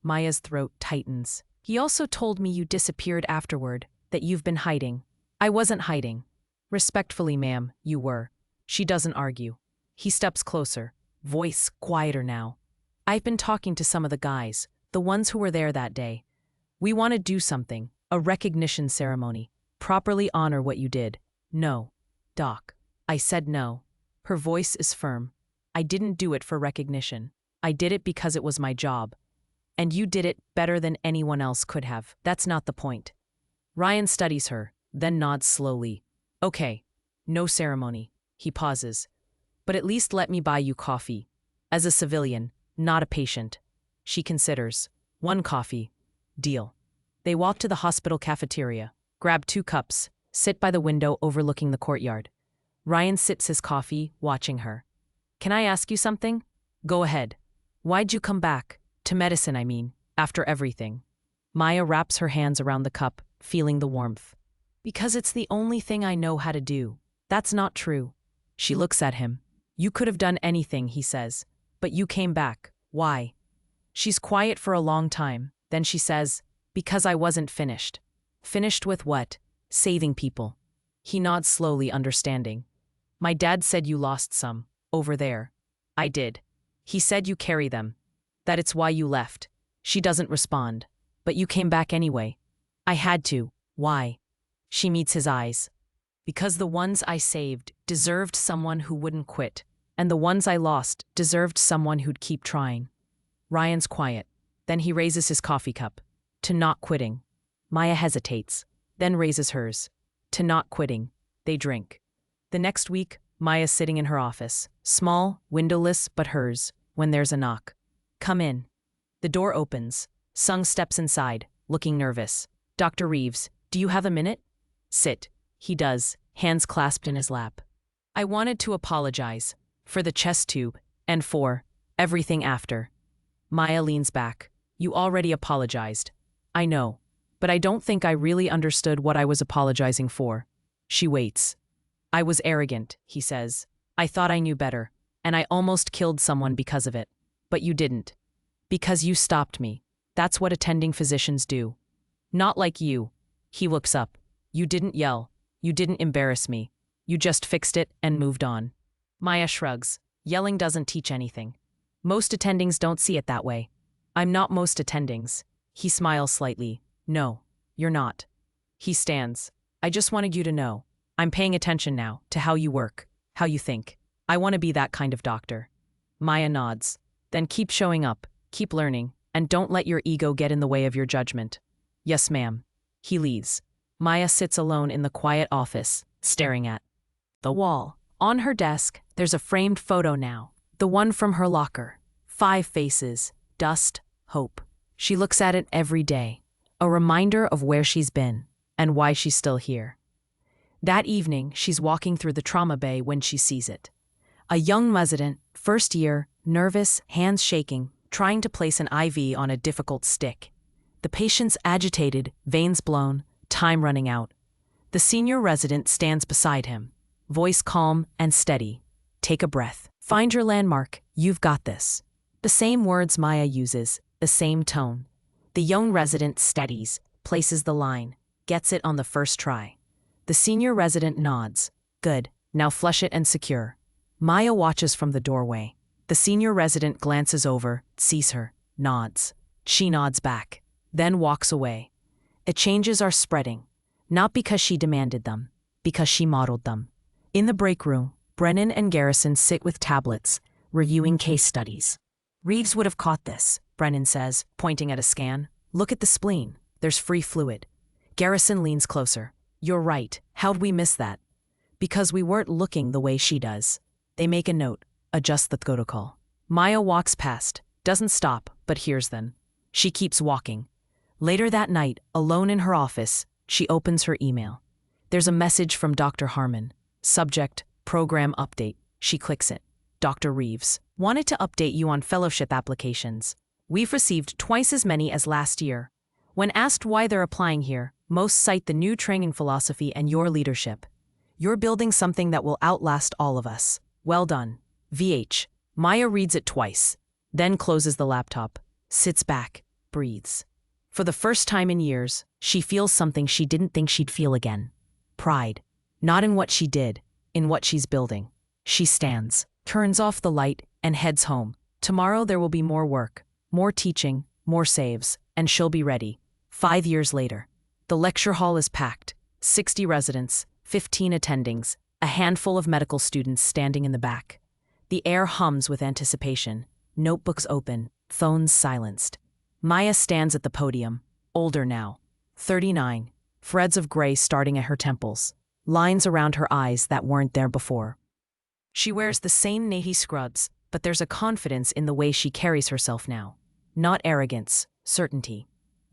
Maya's throat tightens. He also told me you disappeared afterward, that you've been hiding. I wasn't hiding. Respectfully, ma'am, you were. She doesn't argue. He steps closer, voice quieter now. I've been talking to some of the guys, the ones who were there that day. We want to do something, a recognition ceremony, properly honor what you did. No. Doc. I said no. Her voice is firm. I didn't do it for recognition. I did it because it was my job. And you did it better than anyone else could have. That's not the point. Ryan studies her, then nods slowly. Okay. No ceremony. He pauses. But at least let me buy you coffee. As a civilian, not a patient. She considers. 1 coffee. Deal. They walk to the hospital cafeteria, grab 2 cups, sit by the window overlooking the courtyard. Ryan sips his coffee, watching her. Can I ask you something? Go ahead. Why'd you come back? To medicine, I mean, after everything. Maya wraps her hands around the cup, feeling the warmth. Because it's the only thing I know how to do. That's not true. She looks at him. You could have done anything, he says. But you came back. Why? She's quiet for a long time. Then she says, because I wasn't finished. Finished with what? Saving people. He nods slowly, understanding. My dad said you lost some. Over there. I did. He said you carry them. That it's why you left. She doesn't respond. But you came back anyway. I had to. Why? She meets his eyes. Because the ones I saved deserved someone who wouldn't quit, and the ones I lost deserved someone who'd keep trying. Ryan's quiet. Then he raises his coffee cup. To not quitting. Maya hesitates, then raises hers. To not quitting. They drink. The next week, Maya's sitting in her office, small, windowless, but hers, when there's a knock. Come in. The door opens. Sung steps inside, looking nervous. Dr. Reeves, do you have a minute? Sit. He does, hands clasped in his lap. I wanted to apologize. For the chest tube, and for everything after. Maya leans back. You already apologized. I know. But I don't think I really understood what I was apologizing for. She waits. I was arrogant, he says. I thought I knew better, and I almost killed someone because of it. But you didn't. Because you stopped me. That's what attending physicians do. Not like you. He looks up. You didn't yell. You didn't embarrass me. You just fixed it and moved on. Maya shrugs. Yelling doesn't teach anything. Most attendings don't see it that way. I'm not most attendings. He smiles slightly. No, you're not. He stands. I just wanted you to know. I'm paying attention now to how you work, how you think. I want to be that kind of doctor. Maya nods. Then keep showing up, keep learning, and don't let your ego get in the way of your judgment. Yes, ma'am. He leaves. Maya sits alone in the quiet office, staring at the wall. On her desk, there's a framed photo now, the one from her locker. 5 faces, dust, hope. She looks at it every day, a reminder of where she's been and why she's still here. That evening, she's walking through the trauma bay when she sees it. A young resident, first year, nervous, hands shaking, trying to place an IV on a difficult stick. The patient's agitated, veins blown, time running out. The senior resident stands beside him, voice calm and steady. Take a breath. Find your landmark. You've got this. The same words Maya uses, the same tone. The young resident steadies, places the line, gets it on the first try. The senior resident nods. Good, now flush it and secure. Maya watches from the doorway. The senior resident glances over, sees her, nods. She nods back, then walks away. Changes are spreading, not because she demanded them, because she modeled them. In the break room, Brennan and Garrison sit with tablets, reviewing case studies. Reeves would have caught this, Brennan says, pointing at a scan. Look at the spleen. There's free fluid. Garrison leans closer. You're right. How'd we miss that? Because we weren't looking the way she does. They make a note, adjust the protocol. Maya walks past, doesn't stop, but hears them. She keeps walking. Later that night, alone in her office, she opens her email. There's a message from Dr. Harmon. Subject, program update. She clicks it. Dr. Reeves. Wanted to update you on fellowship applications. We've received twice as many as last year. When asked why they're applying here, most cite the new training philosophy and your leadership. You're building something that will outlast all of us. Well done. VH. Maya reads it twice, then closes the laptop, sits back, breathes. For the first time in years, she feels something she didn't think she'd feel again. Pride. Not in what she did, in what she's building. She stands, turns off the light, and heads home. Tomorrow there will be more work, more teaching, more saves, and she'll be ready. 5 years later. The lecture hall is packed. 60 residents, 15 attendings, a handful of medical students standing in the back. The air hums with anticipation. Notebooks open, phones silenced. Maya stands at the podium, older now. 39, threads of gray starting at her temples, lines around her eyes that weren't there before. She wears the same navy scrubs, but there's a confidence in the way she carries herself now. Not arrogance, certainty.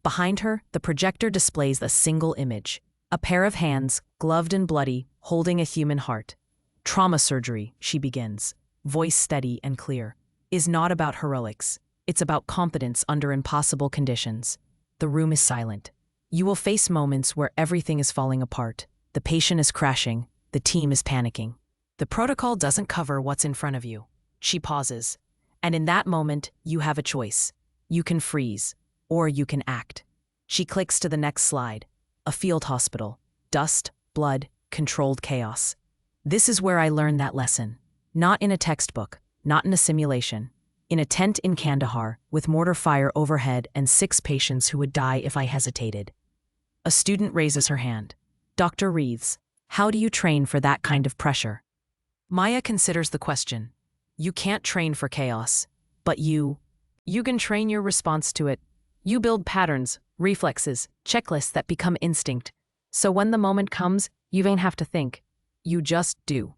Behind her, the projector displays a single image. A pair of hands, gloved and bloody, holding a human heart. Trauma surgery, she begins, voice steady and clear, is not about heroics. It's about competence under impossible conditions. The room is silent. You will face moments where everything is falling apart. The patient is crashing. The team is panicking. The protocol doesn't cover what's in front of you. She pauses. And in that moment, you have a choice. You can freeze, or you can act. She clicks to the next slide. A field hospital. Dust, blood, controlled chaos. This is where I learned that lesson. Not in a textbook, not in a simulation. In a tent in Kandahar, with mortar fire overhead and 6 patients who would die if I hesitated. A student raises her hand. Dr. Reeves, how do you train for that kind of pressure? Maya considers the question. You can't train for chaos, but you can train your response to it. You build patterns, reflexes, checklists that become instinct. So when the moment comes, you ain't have to think. You just do.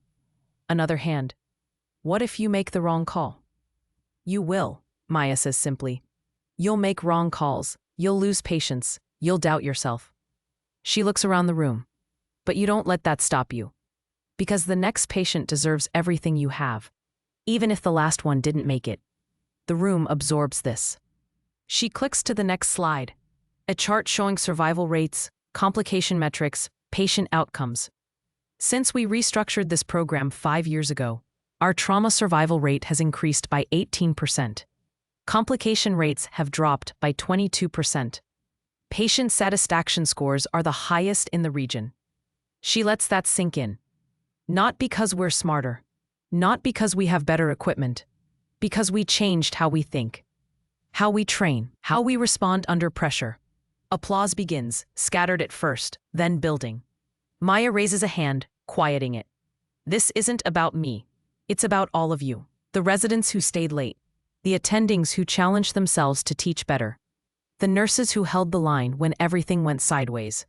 Another hand. What if you make the wrong call? You will, Maya says simply. You'll make wrong calls. You'll lose patience. You'll doubt yourself. She looks around the room. But you don't let that stop you. Because the next patient deserves everything you have, even if the last one didn't make it. The room absorbs this. She clicks to the next slide. A chart showing survival rates, complication metrics, patient outcomes. Since we restructured this program 5 years ago, our trauma survival rate has increased by 18%. Complication rates have dropped by 22%. Patient satisfaction scores are the highest in the region. She lets that sink in. Not because we're smarter, not because we have better equipment, because we changed how we think, how we train, how we respond under pressure. Applause begins, scattered at first, then building. Maya raises a hand, quieting it. This isn't about me. It's about all of you. The residents who stayed late. The attendings who challenged themselves to teach better. The nurses who held the line when everything went sideways.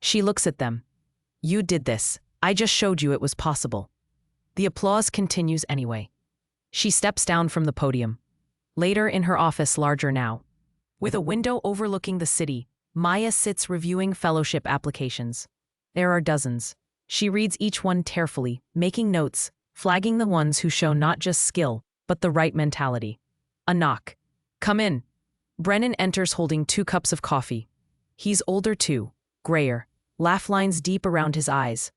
She looks at them. You did this. I just showed you it was possible. The applause continues anyway. She steps down from the podium. Later in her office, larger now. With a window overlooking the city, Maya sits reviewing fellowship applications. There are dozens. She reads each one carefully, making notes, flagging the ones who show not just skill, but the right mentality. A knock. Come in. Brennan enters holding 2 cups of coffee. He's older too, grayer, laugh lines deep around his eyes.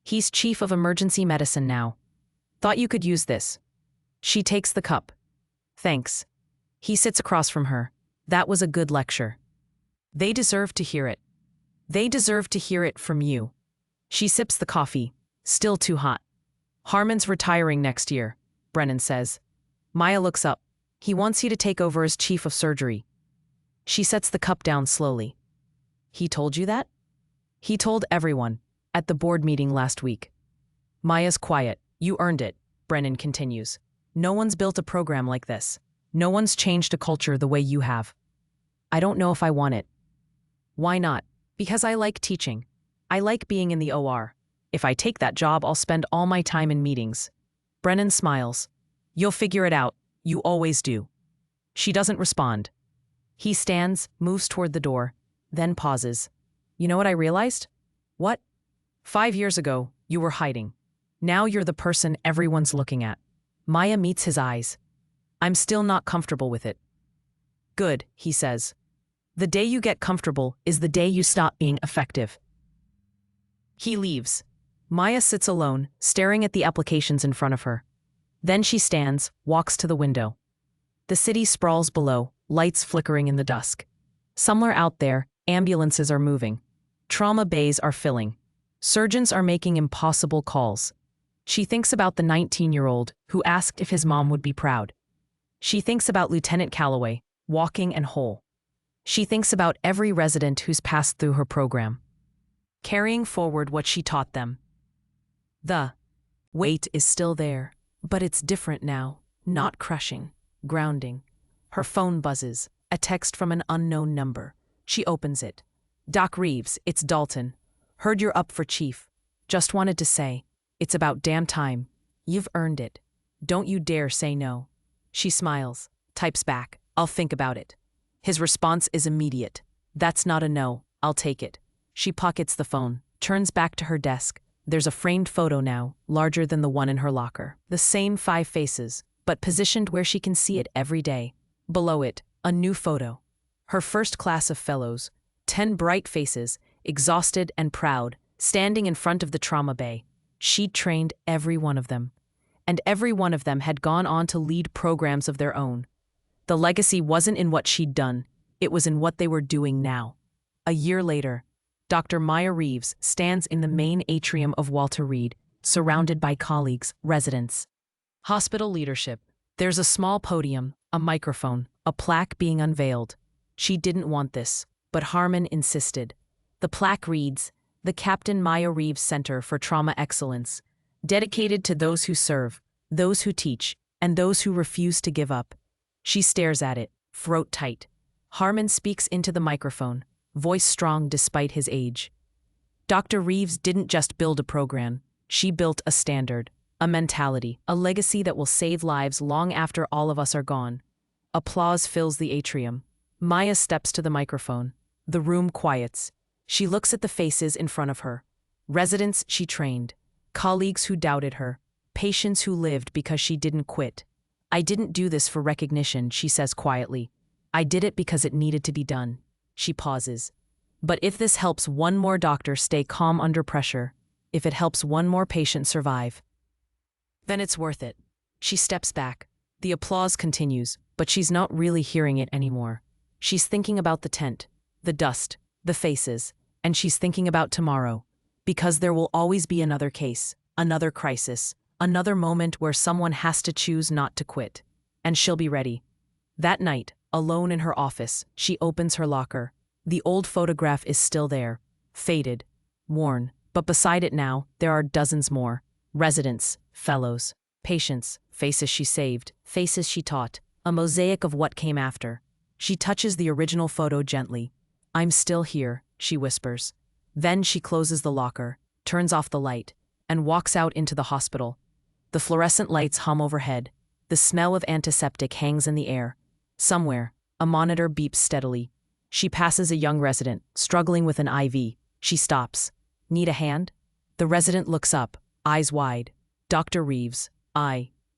He's chief of emergency medicine now. Thought you could use this. She takes the cup. Thanks. He sits across from her. That was a good lecture. They deserve to hear it. They deserve to hear it from you. She sips the coffee. Still too hot. Harmon's retiring next year, Brennan says. Maya looks up. He wants you to take over as chief of surgery. She sets the cup down slowly. He told you that? He told everyone, at the board meeting last week. Maya's quiet. You earned it, Brennan continues. No one's built a program like this. No one's changed a culture the way you have. I don't know if I want it. Why not? Because I like teaching. I like being in the OR. If I take that job, I'll spend all my time in meetings. Brennan smiles. You'll figure it out. You always do. She doesn't respond. He stands, moves toward the door, then pauses. You know what I realized? What? 5 years ago, you were hiding. Now you're the person everyone's looking at. Maya meets his eyes. I'm still not comfortable with it. Good, he says. The day you get comfortable is the day you stop being effective. He leaves. Maya sits alone, staring at the applications in front of her. Then she stands, walks to the window. The city sprawls below, lights flickering in the dusk. Somewhere out there, ambulances are moving. Trauma bays are filling. Surgeons are making impossible calls. She thinks about the 19-year-old who asked if his mom would be proud. She thinks about Lieutenant Calloway, walking and whole. She thinks about every resident who's passed through her program, carrying forward what she taught them. The weight is still there, but it's different now, not crushing, grounding. Her phone buzzes, a text from an unknown number. She opens it. Doc Reeves, it's Dalton. Heard you're up for chief. Just wanted to say, it's about damn time. You've earned it. Don't you dare say no. She smiles, types back, I'll think about it. His response is immediate. That's not a no, I'll take it. She pockets the phone, turns back to her desk. There's a framed photo now, larger than the one in her locker. The same 5 faces, but positioned where she can see it every day. Below it, a new photo. Her first class of fellows, 10 bright faces, exhausted and proud, standing in front of the trauma bay. She'd trained every one of them. And every one of them had gone on to lead programs of their own. The legacy wasn't in what she'd done, it was in what they were doing now. A year later, Dr. Maya Reeves stands in the main atrium of Walter Reed, surrounded by colleagues, residents, hospital leadership. There's a small podium, a microphone, a plaque being unveiled. She didn't want this, but Harmon insisted. The plaque reads, "The Captain Maya Reeves Center for Trauma Excellence, dedicated to those who serve, those who teach, and those who refuse to give up." She stares at it, throat tight. Harmon speaks into the microphone, voice strong despite his age. Dr. Reeves didn't just build a program, she built a standard, a mentality, a legacy that will save lives long after all of us are gone. Applause fills the atrium. Maya steps to the microphone. The room quiets. She looks at the faces in front of her. Residents she trained, colleagues who doubted her, patients who lived because she didn't quit. "I didn't do this for recognition," she says quietly. "I did it because it needed to be done." She pauses. "But if this helps one more doctor stay calm under pressure, if it helps one more patient survive, then it's worth it." She steps back. The applause continues, but she's not really hearing it anymore. She's thinking about the tent, the dust, the faces, and she's thinking about tomorrow, because there will always be another case, another crisis, another moment where someone has to choose not to quit. And she'll be ready. That night, alone in her office, she opens her locker. The old photograph is still there, faded, worn, but beside it now, there are dozens more. Residents, fellows, patients, faces she saved, faces she taught, a mosaic of what came after. She touches the original photo gently. "I'm still here," she whispers. Then she closes the locker, turns off the light, and walks out into the hospital. The fluorescent lights hum overhead. The smell of antiseptic hangs in the air. Somewhere, a monitor beeps steadily. She passes a young resident, struggling with an IV. She stops. "Need a hand?" The resident looks up, eyes wide. "Dr. Reeves,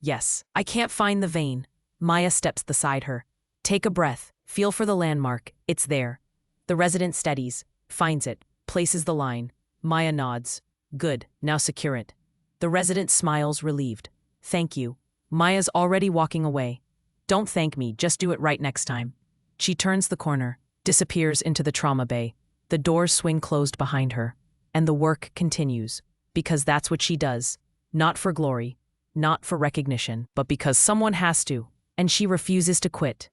yes. I can't find the vein." Maya steps beside her. "Take a breath, feel for the landmark, it's there." The resident steadies, finds it, places the line. Maya nods. "Good, now secure it." The resident smiles, relieved. "Thank you." Maya's already walking away. "Don't thank me, just do it right next time." She turns the corner, disappears into the trauma bay. The doors swing closed behind her. And the work continues. Because that's what she does. Not for glory, not for recognition, but because someone has to. And she refuses to quit.